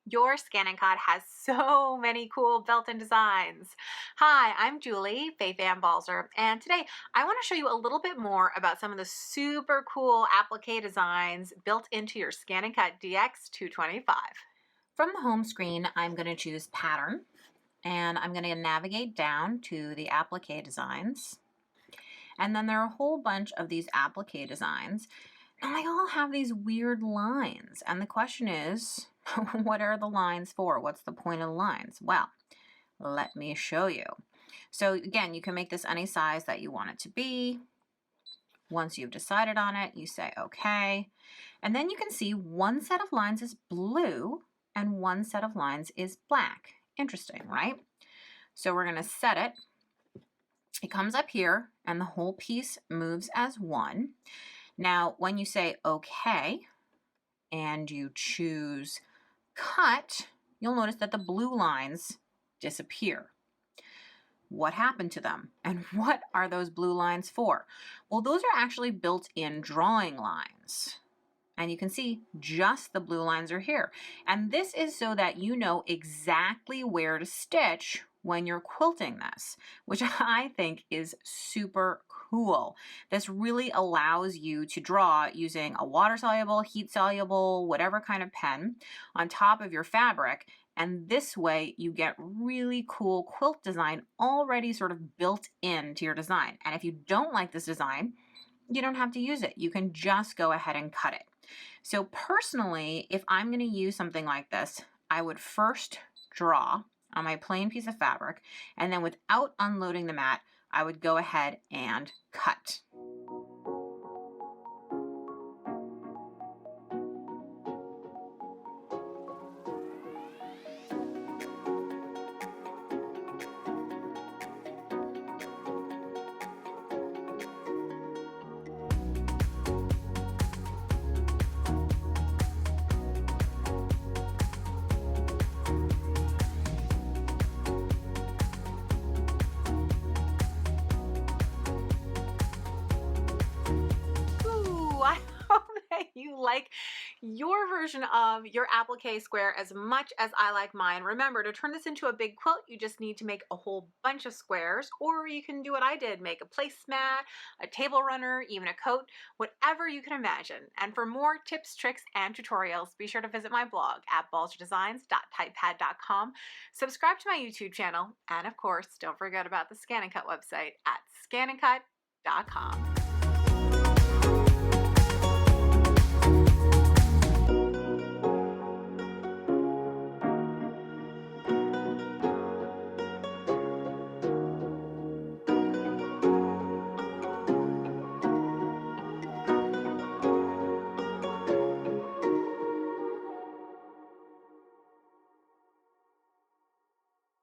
Your ScanNCut has so many cool built-in designs. Hi, I'm Julie, Fei-Fan Balzer, and today I want to show you a little bit more about some of the super cool applique designs built into your ScanNCut DX225. From the home screen, I'm going to choose Pattern, and I'm going to navigate down to the applique designs. And then there are a whole bunch of these applique designs, and they all have these weird lines. And the question is, what are the lines for? What's the point of the lines? Well, let me show you. So again, you can make this any size that you want it to be. Once you've decided on it, you say okay. And then you can see one set of lines is blue and one set of lines is black. Interesting, right? So we're going to set it. It comes up here and the whole piece moves as one. Now, when you say okay and you choose cut, you'll notice that the blue lines disappear. What happened to them? And what are those blue lines for? Well, those are actually built-in drawing lines. And you can see just the blue lines are here. And this is so that you know exactly where to stitch when you're quilting this, which I think is super cool. This really allows you to draw using a water-soluble, heat-soluble, whatever kind of pen on top of your fabric. And this way you get really cool quilt design already sort of built into your design. And if you don't like this design, you don't have to use it. You can just go ahead and cut it. So personally, if I'm going to use something like this, I would first draw on my plain piece of fabric, and then without unloading the mat, I would go ahead and cut. I hope that you like your version of your applique square as much as I like mine. Remember, to turn this into a big quilt, you just need to make a whole bunch of squares, or you can do what I did, make a placemat, a table runner, even a coat, whatever you can imagine. And for more tips, tricks, and tutorials, be sure to visit my blog at balzerdesigns.typepad.com. Subscribe to my YouTube channel, and of course, don't forget about the ScanNCut website at scanncut.com.